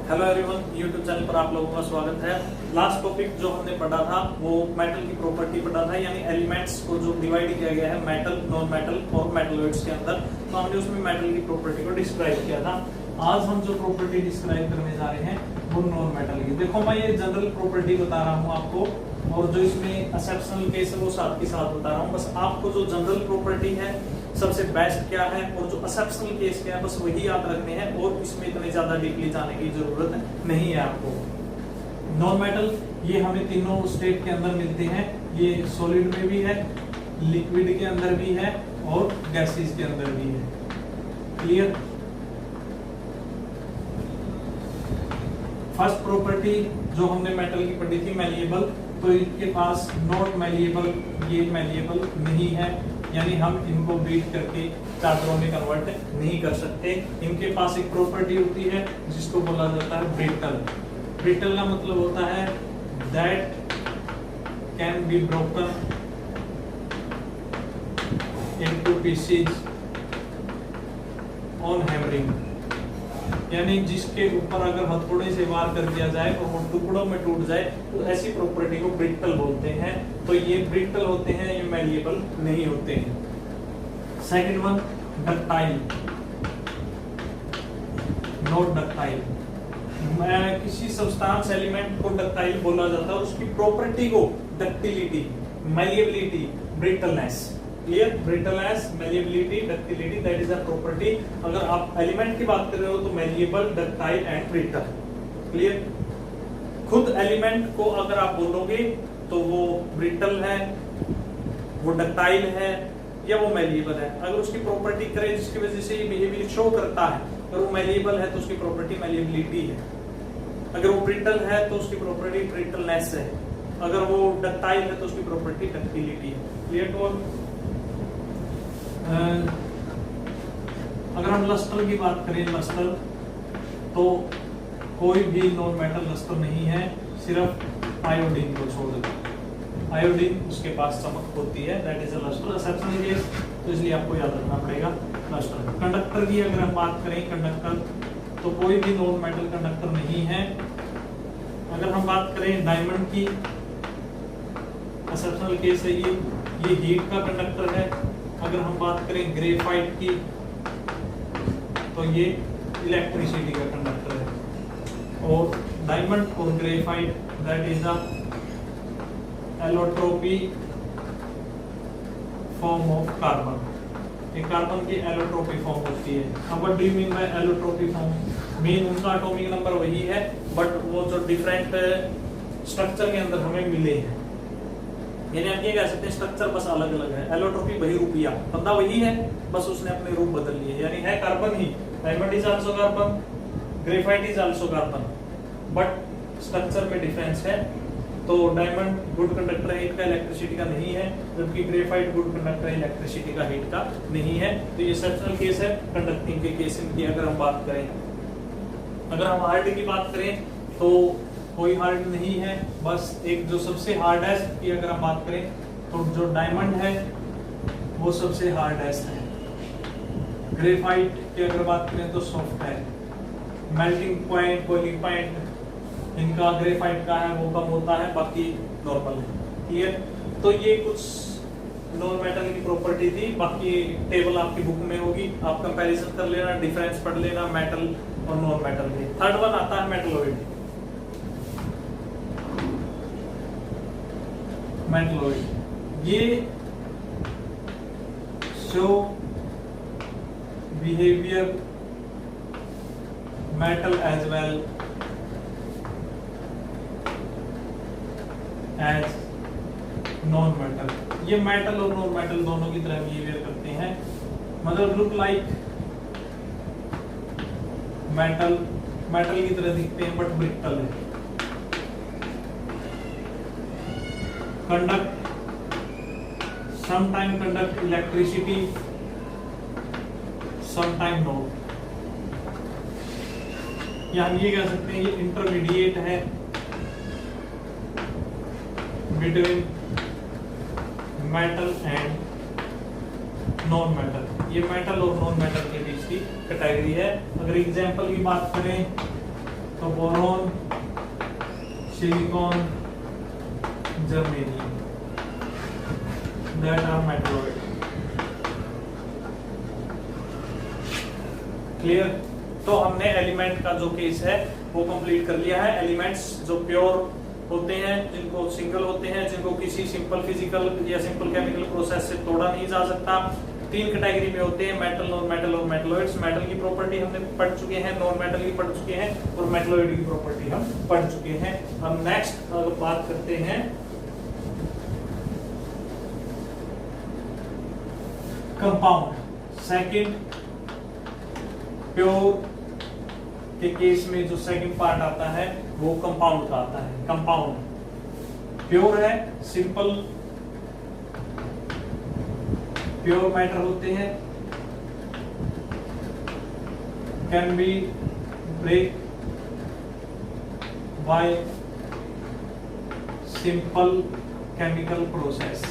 Hello everyone, YouTube channel पर आप लोगों का स्वागत है। लास्ट टॉपिक जो हमने पढ़ा था वो मेटल की प्रॉपर्टी पढ़ा था, यानी एलिमेंट्स को जो डिवाइड किया गया है मेटल, नॉन मेटल और मेटलॉइड्स के अंदर। तो हमने उसमें मेटल की प्रॉपर्टी को डिस्क्राइब किया था। आज हम जो प्रॉपर्टी डिस्क्राइब करने जा रहे हैं वो नॉन मेटल की। देखो, मैं ये जनरल प्रॉपर्टी बता रहा हूँ आपको, और जो इसमें एक्सेप्शनल केस है वो साथ के साथ बता रहा हूँ। बस आपको जो जनरल प्रॉपर्टी है सबसे बेस्ट क्या है और जो एक्सेप्शनल केस क्या है बस वही याद रखने हैं, और इसमें इतने ज्यादा डीपली जाने की जरूरत नहीं है आपको। नॉन मेटल ये हमें तीनों स्टेट के अंदर मिलते हैं। ये सॉलिड में भी है, लिक्विड के अंदर भी है और गैसेस के अंदर भी है। क्लियर? फर्स्ट प्रॉपर्टी जो हमने मेटल की पढ़ी थी मैलिएबल, तो इनके पास नॉट मैलिएबल, ये मैलिएबल नहीं है, यानी हम इनको बीट करके चादरों में कन्वर्ट नहीं कर सकते। इनके पास एक प्रॉपर्टी होती है जिसको बोला जाता है ब्रिटल। ब्रिटल का मतलब होता है that can be broken into pieces on hammering, यानी जिसके ऊपर अगर हथौड़े से वार कर दिया जाए और वो टुकड़ों में टूट जाए तो ऐसी प्रॉपर्टी को ब्रिटल बोलते हैं। तो ये ब्रिटल होते हैं, ये मैलिएबल नहीं होते हैं। Second one, ductile, not ductile. किसी सब्सटेंस एलिमेंट को डक्टाइल बोला जाता है, उसकी प्रॉपर्टी को ductility, malleability, brittleness. Clear? Brittleness, malleability, ductility, that is a property. अगर आप एलिमेंट की बात कर रहे हो तो malleable, ductile and brittle. Clear? खुद एलिमेंट को अगर आप बोलोगे तो वो ब्रिटल है, वो डक्टाइल है या वो मैलिएबल है। अगर उसकी प्रॉपर्टी करें जिसकी वजह से ये बिहेवियर शो करता है, अगर वो मैलिएबल है तो उसकी प्रॉपर्टी मैलिएबिलिटी है, अगर वो ब्रिटल है तो उसकी प्रॉपर्टी ब्रिटलनेस है, अगर वो डक्टाइल है तो उसकी प्रॉपर्टी डक्टिलिटी है। Clear to all? अगर हम लस्टर की बात करें, लस्टर तो कोई भी नॉन मेटल लस्टर नहीं है, सिर्फ आयोडीन को छोड़ देते। आयोडीन उसके पास चमक होती है, that is a lustre. Exceptional case, तो इसलिए आपको याद रखना पड़ेगा लस्टर। कंडक्टर की अगर हम बात करें, कंडक्टर तो कोई भी नॉन मेटल कंडक्टर नहीं है। अगर हम बात करें डायमंड की, एक्सेप्शनल केस है ये हीट का कंडक्टर है। अगर हम बात करें ग्रेफाइट की तो ये इलेक्ट्रिसिटी का कंडक्टर है। और डायमंड और graphite that is a allotropy form of carbon. एक कार्बन की एलोट्रोपी फॉर्म होती है। अब what do you mean by allotropy form? Mean उनका एटॉमिक नंबर वही है, बट वो जो डिफरेंट स्ट्रक्चर के अंदर हमें मिले हैं, यानी आप ये कह सकते हैं स्ट्रक्चर बस अलग अलग है। एलोट्रोपी बहुरूपिया, बंदा वही है, बस उसने अपने रूप बदल लिए, यानी है carbon he. Diamond is also carbon, graphite is also carbon, but structure में डिफरेंस है। तो डायमंड गुड कंडक्टर है, हीट का, इलेक्ट्रिसिटी का नहीं है, जबकि ग्रेफाइट गुड कंडक्टर है, इलेक्ट्रिसिटी का, हीट का नहीं है। तो ये एक्सेप्शनल केस है कंडक्टिंग के केस की अगर हम बात करें। अगर हम हार्ड की बात करें तो कोई हार्ड नहीं है, बस एक जो सबसे हार्डेस्ट की अगर हम बात करें तो जो डायमंड है वो सबसे हार्डेस्ट है। ग्रेफाइट की अगर बात करें तो सॉफ्ट है। मेल्टिंग पॉइंट, बॉइलिंग पॉइंट इनका ग्रेफाइट का है वो कम होता है, बाकी नॉर्मल है। क्लियर? तो ये कुछ नॉन मेटल की प्रॉपर्टी थी, बाकी टेबल आपकी बुक में होगी, आप कंपैरिजन कर लेना, डिफरेंस पढ़ लेना मेटल और नॉन मेटल के। थर्ड वन आता है मेटलॉइड। मेटलॉइड ये show behaviour metal as well as non metal. ये मेटल और नॉन मेटल दोनों की तरह बिहेवियर करते हैं, मतलब लुक लाइक मेटल, मेटल की तरह दिखते हैं बट ब्रिटल है। Conduct, sometime conduct electricity, sometime not. या हम ये कह सकते हैं ये इंटरमीडिएट है between metal and non metal. ये मेटल और नॉन मेटल के बीच की कैटेगरी है। अगर एग्जांपल की बात करें तो boron, silicon, germanium, that are metalloid. Clear? तो हमने एलिमेंट का जो केस है वो कंप्लीट कर लिया है। एलिमेंट्स जो प्योर होते हैं, जिनको सिंगल होते हैं, जिनको किसी सिंपल फिजिकल या सिंपल केमिकल प्रोसेस से तोड़ा नहीं जा सकता, तीन कैटेगरी में होते हैं, मेटल, नॉन मेटल और मेटलॉइड्स। मेटल की प्रॉपर्टी हमने पढ़ चुके हैं, नॉन मेटल की पढ़ चुके हैं और मेटलॉइड की प्रॉपर्टी हम पढ़ चुके हैं। हम नेक्स्ट बात करते हैं कंपाउंड। सेकंड, प्योर के केस में जो सेकंड पार्ट आता है वो कंपाउंड का आता है। कंपाउंड प्योर है, सिंपल प्योर मैटर होते हैं, can be break by simple chemical process,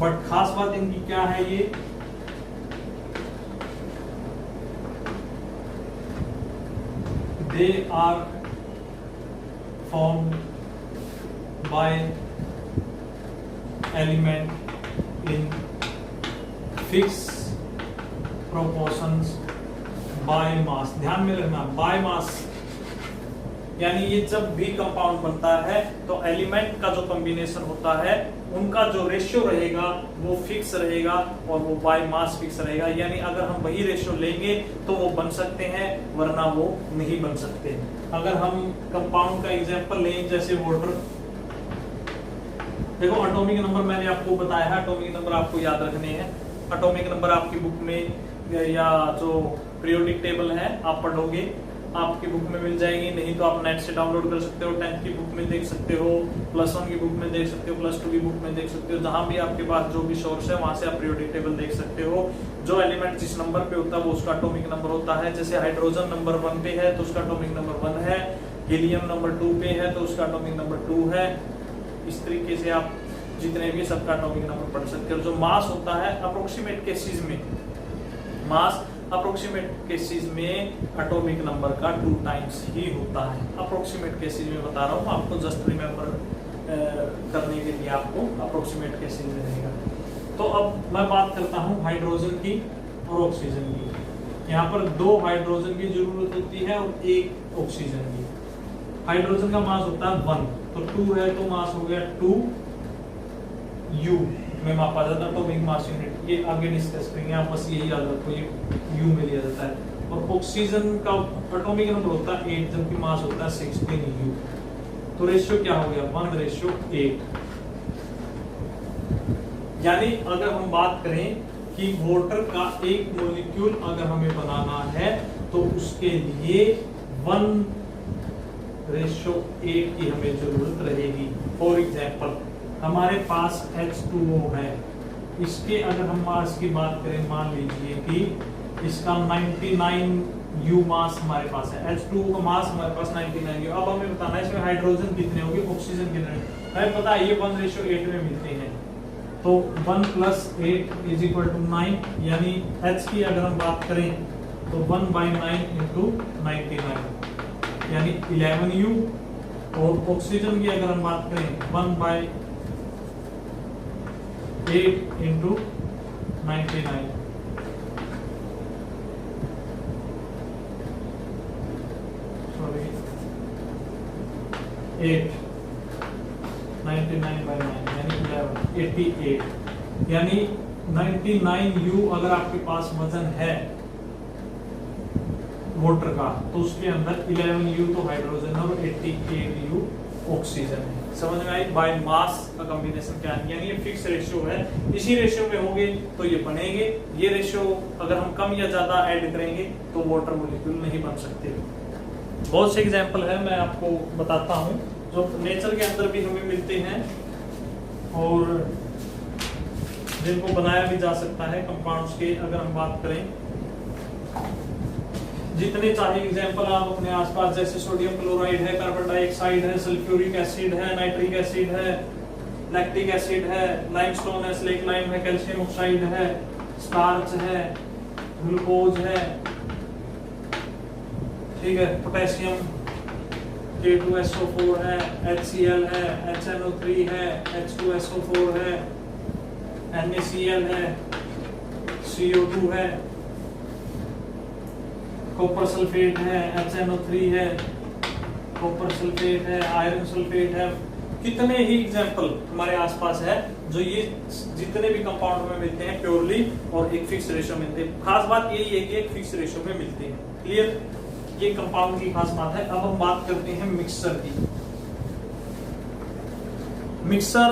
but खास बात इनकी क्या है, ये they are formed by element in fixed proportions by mass। ध्यान में रखना, by mass यानी ये जब भी कंपाउंड बनता है तो एलिमेंट का जो कॉम्बिनेशन होता है उनका जो रेशियो रहेगा वो फिक्स रहेगा और वो बाय मास फिक्स रहेगा। यानी अगर हम वही रेशियो लेंगे तो वो बन सकते हैं, वरना वो नहीं बन सकते। अगर हम कंपाउंड का एग्जांपल लें, जैसे वाटर, देखो एटॉमिक नंबर मैंने आपको बताया है, एटॉमिक नंबर आपको याद रखने हैं। एटॉमिक नंबर आपकी बुक में या जो पीरियोडिक टेबल है आप पढ़ोगे, आपकी बुक में मिल जाएगी, नहीं तो आप नेट से डाउनलोड कर सकते हो, 10th की बुक में देख सकते हो, +1 की बुक में देख सकते हो, +2 की बुक में देख सकते हो, जहां भी आपके पास जो भी सोर्स है वहां से आप पीरियोडिक टेबल देख सकते हो। जो एलिमेंट जिस नंबर पे होता है वो उसका एटॉमिक नंबर होता है। जैसे हाइड्रोजन नंबर 1 पे है तो उसका एटॉमिक नंबर 1 है, हीलियम नंबर 2 पे है तो उसका एटॉमिक नंबर 2 है। इस तरीके से आप जितने भी सबका एटॉमिक नंबर पढ़ सकते हो। जो मास होता है अप्रोक्सीमेट केसेस में, मास अप्रोक्सीमेट केसेस में एटॉमिक नंबर का 2 टाइम्स ही होता है। अप्रोक्सीमेट केसेस में बता रहा हूँ आपको, जस्ट रिमेम्बर करने के लिए आपको अप्रोक्सीमेट केसेस में रहेगा। तो अब मैं बात करता हूँ हाइड्रोजन की और ऑक्सीजन की। यहाँ पर 2 हाइड्रोजन की जरूरत होती है और 1 ऑक्सीजन की। हाइड्रोजन का मास होता है 1, तो 2 है तो मास हो गया 2 U में मापा जाता है, एटॉमिक मास यूनिट। ये आगे डिस्कस करेंगे, आप बस यही याद रखो, ये U में लिया जाता है। और ऑक्सीजन का एटॉमिक नंबर होता है 8, जबकि मास होता है 16 U। तो रेशियो क्या हो गया, 1:8। यानी अगर हम बात करें कि वाटर का एक मॉलिक्यूल अगर हमें बनाना है तो उसके लिए 1:8 की हमें जरूरत रहेगी। फॉर एग्जाम्पल हमारे पास H2O है, इसके अगर हम मास की बात करें, मान लीजिए कि इसका 99 U मास हमारे पास है, H2O का मास हमारे पास 99 U। अब हमें बताना है इसमें हाइड्रोजन कितने होंगे, ऑक्सीजन कितने, हमें पता है ये 1:8 में मिलते हैं। तो 1 + 8 = 9, यानी H की अगर हम बात करें तो 1/9 × 99 यानी 11 U। और ऑक्सीजन की अगर हम बात करें 1/8 × 99 सॉरी 8 99/9 यानी 88 यानी 99 U अगर आपके पास वजन है वाटर का तो उसके अंदर 11 U तो हाइड्रोजन है और 88 U ऑक्सीजन है। समझ में आई? बाय मास का कॉम्बिनेशन क्या है, यानी ये फिक्स रेशियो है, इसी रेशियो में होंगे तो ये बनेंगे। ये रेशियो अगर हम कम या ज्यादा ऐड करेंगे तो वाटर मॉलिक्यूल नहीं बन सकते। बहुत से एग्जांपल है, मैं आपको बताता हूँ जो नेचर के अंदर भी हमें मिलते हैं और जिनको बनाया भी जा सकता है कंपाउंड्स के। अगर हम बात करें जितने चाहे एग्जांपल आप अपने आसपास, जैसे सोडियम क्लोराइड है, कार्बन डाइऑक्साइड है, सल्फ्यूरिक एसिड है, नाइट्रिक एसिड है, लैक्टिक एसिड है, लाइमस्टोन है, स्लेट लाइम है, कैल्शियम ऑक्साइड है, स्टार्च है, ग्लूकोज है, ठीक है, पोटेशियम K2SO4 है, HCl है, HNO3 है, H2SO4 है, NaCl है, CO2 है, कॉपर सल्फेट है, HNO3 है, कॉपर सल्फेट है, आयरन सल्फेट है। कितने ही एग्जाम्पल हमारे आसपास है जो ये जितने भी कंपाउंड में मिलते हैं प्योरली और एक फिक्स रेशियो मिलते हैं। खास बात यही है कि एक फिक्स रेशियो में मिलते हैं। क्लियर, ये कंपाउंड की खास बात है। अब हम बात करते हैं मिक्सर की। मिक्सर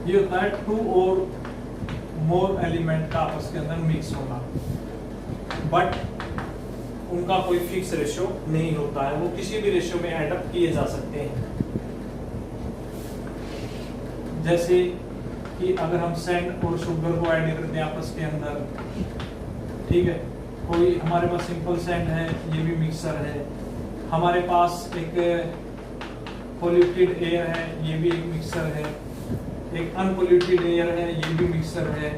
ये होता है टू और मोर एलिमेंट का आपस के अंदर मिक्स होना, बट उनका कोई फिक्स रेशियो नहीं होता है, वो किसी भी रेशियो में ऐड अप किए जा सकते हैं। जैसे कि अगर हम सैंड और शुगर को ऐड करते हैं आपस के अंदर, ठीक है, कोई हमारे पास सिंपल सैंड है, ये भी मिक्सर है। हमारे पास एक पॉल्यूटेड एयर है, ये भी एक मिक्सर है। एक अनपॉल्यूटेड एयर है, ये भी मिक्सर है।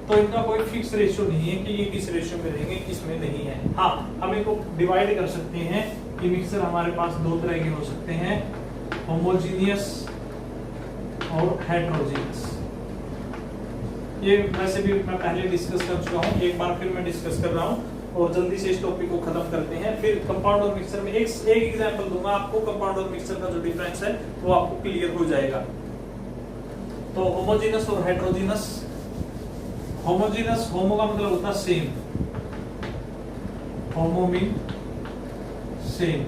तो इनका कोई फिक्स रेशियो नहीं है कि ये किस रेशियो में रहेंगे, किस में नहीं है। हाँ, हम इनको डिवाइड कर सकते हैं कि मिक्सर हमारे पास दो तरह के हो सकते हैं, होमोजीनियस और हेटेरोजीनियस। ये वैसे भी मैं पहले डिस्कस कर चुका हूँ, एक बार फिर मैं डिस्कस कर रहा हूँ और जल्दी से इस टॉपिक को खत्म करते हैं। फिर कंपाउंड और मिक्सर में एक एग्जांपल दूंगा आपको, कंपाउंड और मिक्सर का जो डिफरेंस है वो आपको क्लियर हो जाएगा। तो होमोजीनस और हेटेरोजीनस। होमोजीनस, होमो का मतलब होता है सेम, होमो मीन सेम,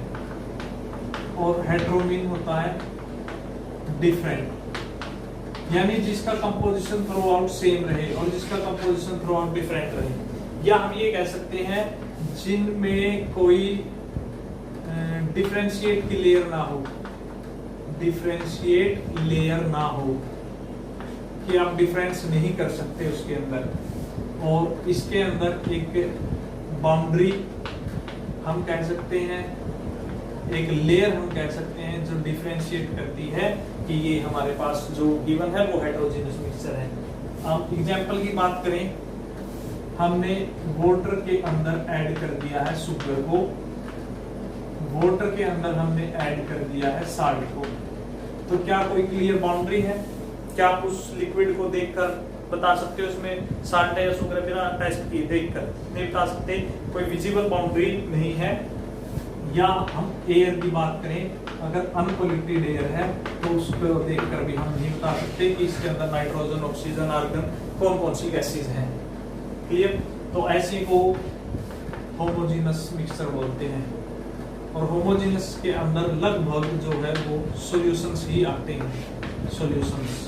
और हेटेरो मीन होता है डिफरेंट, यानी जिसका कंपोजिशन थ्रू आउट सेम रहे और जिसका कंपोजिशन थ्रू आउट डिफरेंट रहे। या हम ये कह सकते हैं जिनमें कोई डिफरेंशिएट की लेयर ना हो, डिफरेंशिएट लेयर ना हो, कि आप डिफरेंस नहीं कर सकते उसके अंदर, और इसके अंदर एक बाउंड्री हम कह सकते हैं, एक लेयर हम कह सकते हैं जो डिफरेंशिएट करती है कि ये हमारे पास जो गिवन है वो हेटेरोजीनियस मिक्सचर है। हम एग्जांपल की बात करें, हमने वाटर के अंदर ऐड कर दिया है शुगर को, वाटर के अंदर हमने ऐड कर दिया है साल्ट को, तो क्या कोई क्लियर बाउंड्री है? क्या आप उस लिक्विड को देखकर बता सकते हो उसमें साल्ट है या शुगर है? बिना टेस्ट किए देखकर नहीं बता सकते, कोई विजिबल बाउंड्री नहीं है। या हम एयर की बात करें, अगर अनपॉल्यूटेड एयर है तो उसको देखकर भी हम नहीं बता सकते कि इसके अंदर नाइट्रोजन, ऑक्सीजन, आर्गन कौन कौन सी गैसेज हैं। क्लियर? तो ऐसे को होमोजीनस मिक्सचर बोलते हैं, और होमोजीनस के अंदर लगभग जो है वो सॉल्यूशंस ही आते हैं। सॉल्यूशंस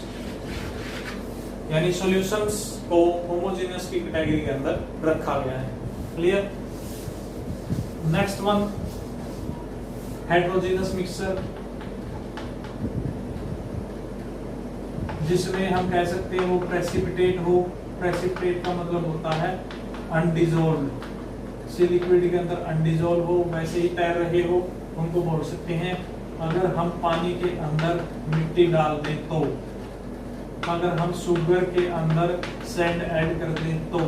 यानी सॉल्यूशंस को होमोजेनियस की कैटेगरी के अंदर रखा गया है। Clear? Next one, heterogeneous mixture, जिसमें हम कह सकते हैं वो प्रेसिपिटेट हो। प्रेसिपिटेट का मतलब होता है अनडिजोल्व, से लिक्विड के अंदर अनडिजोल्व हो, वैसे ही तैर रहे हो, उनको बोल सकते हैं। अगर हम पानी के अंदर मिट्टी डाल दें तो, अगर हम शुगर के अंदर सैंड ऐड कर दें तो,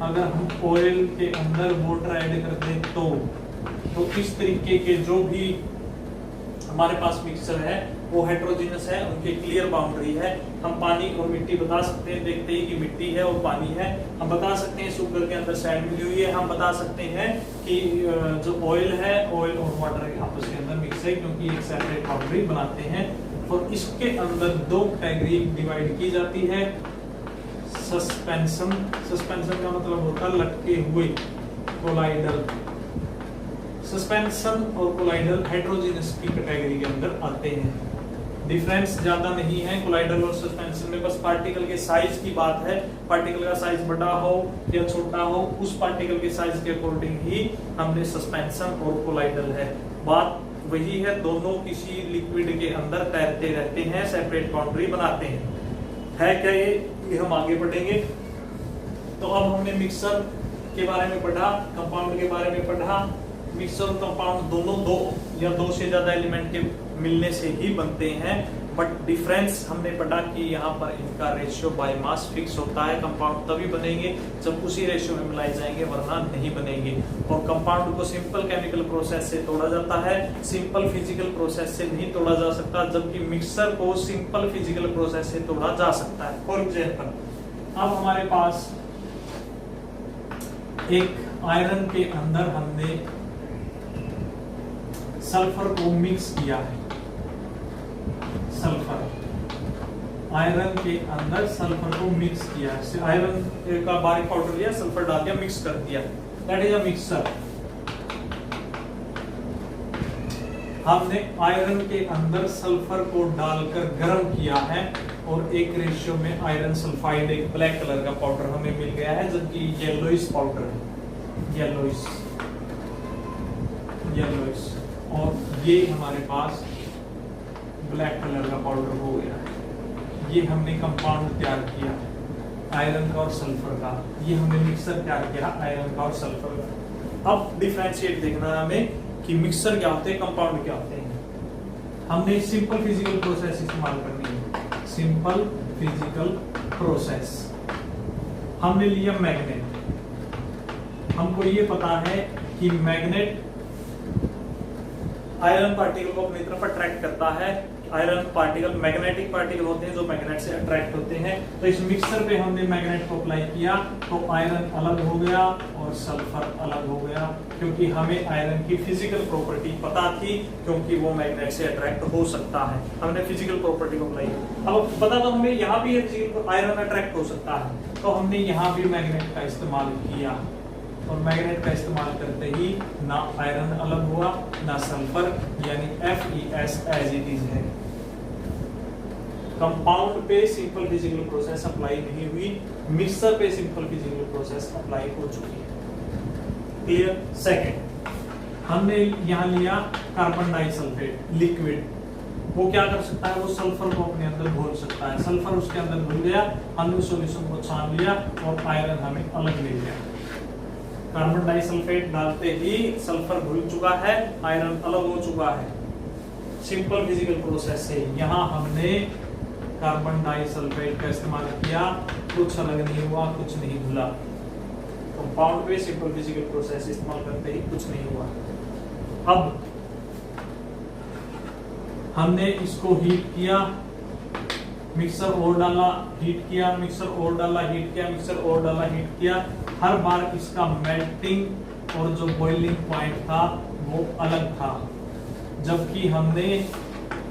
अगर हम ऑयल के अंदर वाटर ऐड कर दें तो इस तरीके के जो भी हमारे पास मिक्सचर है वो हेटेरोजीनियस है, उनकी क्लियर बाउंड्री है। हम पानी और मिट्टी बता सकते हैं, देखते ही कि मिट्टी है और पानी है। हम बता सकते हैं शुगर के अंदर सैंड मिली हुई है। हम बता सकते हैं कि जो ऑयल है, ऑयल और वाटर आपस के अंदर मिक्स है, क्योंकि एक सेपरेट बाउंड्री बनाते हैं। और इसके अंदर दो कैटेगरी डिवाइड की जाती है। सस्पेंशन, सस्पेंशन का मतलब होता है लटके हुए। कोलाइडल, सस्पेंशन और कोलाइडल हेटेरोजीनियस की कैटेगरी के अंदर आते हैं। डिफरेंस ज्यादा नहीं है कोलाइडल और सस्पेंशन में, बस पार्टिकल के साइज की बात है। पार्टिकल का साइज बड़ा हो या छोटा हो, उस पार्टिकल के साइज के अकॉर्डिंग ही हमने सस्पेंशन और कोलाइडल है। बात वही है, दोनों किसी लिक्विड के अंदर तैरते रहते हैं, सेपरेट बाउंड्री बनाते हैं। है क्या ये हम आगे बढ़ेंगे। तो अब हमने मिक्सर के बारे में पढ़ा, कंपाउंड के बारे में पढ़ा, मिक्सर और कंपाउंड दोनों दो या दो से ज्यादा एलिमेंट के मिलने से ही बनते हैं, बट डिफरेंस हमने पढ़ा कि यहाँ पर इनका रेशियो बाय मास फिक्स होता है। कंपाउंड तभी बनेंगे जब उसी रेशियो में मिलाए जाएंगे, वरना नहीं बनेंगे। और कंपाउंड को सिंपल केमिकल प्रोसेस से तोड़ा जाता है, सिंपल फिजिकल प्रोसेस से नहीं तोड़ा जा सकता, जबकि मिक्सर को सिंपल फिजिकल प्रोसेस से तोड़ा जा सकता है। फॉर एग्जाम्पल, अब हमारे पास एक आयरन के अंदर हमने सल्फर को मिक्स किया है। सल्फर, आयरन के अंदर सल्फर को मिक्स किया है। आयरन का बारीक पाउडर लिया, सल्फर डाल दिया, मिक्स कर दिया, दैट इज अ मिक्सर। हमने आयरन के अंदर सल्फर को डालकर गर्म किया है और एक रेशियो में आयरन सल्फाइड, एक ब्लैक कलर का पाउडर हमें मिल गया है, जबकि येलोइश पाउडर है, येलोइश, और ये हमारे पास ब्लैक कलर का पाउडर हो गया है। ये हमने कंपाउंड तैयार किया आयरन का और सल्फर का, ये हमने मिक्सर तैयार किया आयरन का और सल्फर का। अब डिफरेंशिएट देखना है हमें कि मिक्सर क्या होते हैं, कंपाउंड क्या होते हैं। हमने सिंपल फिजिकल प्रोसेस इस्तेमाल करनी है, सिंपल फिजिकल प्रोसेस। हमने लिया मैग्नेट, हमको ये पता है कि मैग्नेट आयरन पार्टिकल को अपनी तरफ अट्रैक्ट करता है। आयरन पार्टिकल मैग्नेटिक पार्टिकल होते हैं जो मैग्नेट से अट्रैक्ट होते हैं। तो इस मिक्सर पे हमने मैग्नेट को अप्लाई किया तो आयरन अलग हो गया और सल्फर अलग हो गया, क्योंकि हमें आयरन की फिजिकल प्रॉपर्टी पता थी, क्योंकि वो मैग्नेट से अट्रैक्ट हो सकता है। हमने फिजिकल प्रॉपर्टी को अप्लाई किया। अब पता तो हमें यहाँ भी आयरन अट्रैक्ट हो सकता है, तो हमने यहाँ भी मैग्नेट का इस्तेमाल किया और मैग्नेट का इस्तेमाल करते ही ना आयरन अलग हुआ ना सल्फर, यानी FeS एज इट इज है। कंपाउंड पे सिंपल फिजिकल प्रोसेस अप्लाई नहीं हुई, मिक्सर पे सिंपल फिजिकल प्रोसेस अप्लाई हो चुकी है। क्लियर। सेकंड, हमने यहाँ लिया कार्बन डाइसल्फेट लिक्विड, वो क्या कर सकता है, वो सल्फर को अपने अंदर घोल सकता है। सल्फर उसके अंदर घुल गया, हमने सॉल्यूशन को छान लिया और आयरन हमें अलग मिल गया। कार्बन डाइसल्फेट डालते ही सल्फर घुल चुका है, आयरन अलग हो चुका है, सिंपल फिजिकल प्रोसेस से। यहाँ हमने कार्बन डाइसल्फेट का इस्तेमाल किया, कुछ अलग नहीं हुआ, कुछ नहीं घुला। कंपाउंड पे सिंपल फिजिकल प्रोसेस इस्तेमाल करते ही कुछ नहीं हुआ। अब हमने इसको हीट किया, मिक्सर और डाला, हीट किया, मिक्सर और डाला, हीट किया, मिक्सर और डाला, हीट किया। हर बार इसका मेल्टिंग और जो बॉइलिंग पॉइंट था वो अलग था, जबकि हमने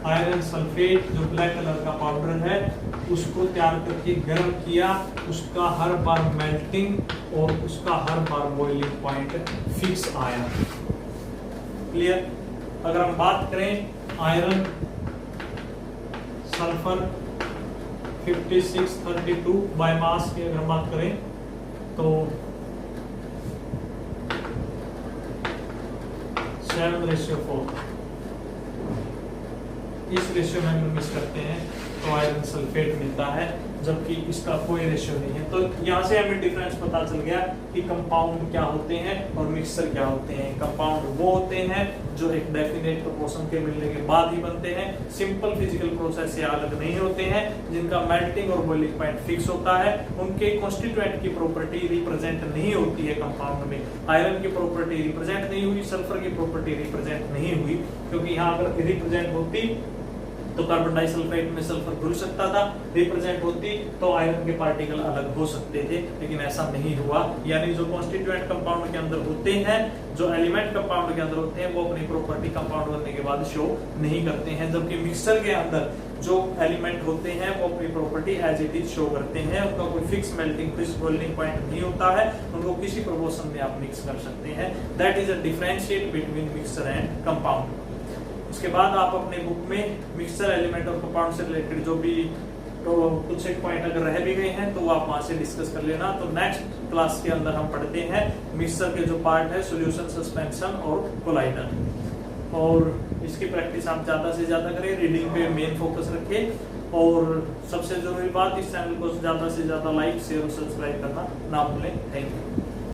आयरन सल्फेट जो ब्लैक कलर का पाउडर है उसको तैयार करके गर्म किया, उसका हर बार मेल्टिंग और उसका हर बार बॉइलिंग पॉइंट फिक्स आया। क्लियर। अगर हम बात करें आयरन सल्फर 5632 बाय मास की अगर बात करें तो 7:4 इस रेशियो में हम मिक्स करते हैं तो आयरन सल्फेट मिलता है, जबकि इसका कोई रेशियो नहीं है। तो यहाँ से हमें डिफरेंस पता चल गया कि कंपाउंड क्या होते हैं और मिक्सर क्या होते हैं। कंपाउंड वो होते हैं जो एक डेफिनेट प्रोपोर्शन के मिलने के बाद ही बनते हैं, सिंपल फिजिकल प्रोसेस से अलग नहीं होते हैं, जिनका मेल्टिंग और बॉइलिंग पॉइंट फिक्स होता है, उनके कॉन्स्टिट्यूएंट की प्रॉपर्टी रिप्रेजेंट नहीं होती है। कंपाउंड में आयरन की प्रॉपर्टी रिप्रेजेंट नहीं हुई, सल्फर की प्रॉपर्टी रिप्रेजेंट नहीं हुई, क्योंकि यहाँ अगर रिप्रेजेंट होती तो कार्बन डाइसल्फाइड में सल्फर घुल सकता था, रिप्रेजेंट होती तो आयरन के पार्टिकल अलग हो सकते थे, लेकिन ऐसा नहीं हुआ। यानी जो कॉन्स्टिट्यूएंट कंपाउंड के अंदर होते हैं, जो एलिमेंट कंपाउंड के अंदर होते हैं, वो अपनी प्रॉपर्टी कंपाउंड बनने के बाद शो नहीं करते हैं, जबकि मिक्सर के अंदर जो एलिमेंट होते हैं वो अपनी property as it is show करते हैं। उनका कोई fix melting, fix boiling point नहीं होता है, उनको किसी प्रोपोर्शन में आप मिक्स कर सकते हैं। That is a differentiate between mixer and compound. उसके बाद आप अपने बुक में मिक्सचर एलिमेंट और कंपाउंड से रिलेटेड जो भी तो कुछ एक पॉइंट अगर रह भी गए हैं तो वो आप वहां से डिस्कस कर लेना। तो नेक्स्ट क्लास के अंदर हम पढ़ते हैं मिक्सचर के जो पार्ट है, सॉल्यूशन, सस्पेंशन और कोलाइडर, और इसकी प्रैक्टिस आप ज्यादा से ज्यादा करें, रीडिंग पे मेन फोकस रखें, और सबसे जरूरी बात, इस चैनल को ज्यादा से ज्यादा लाइक, शेयर और सब्सक्राइब करना ना भूलें। Thank you.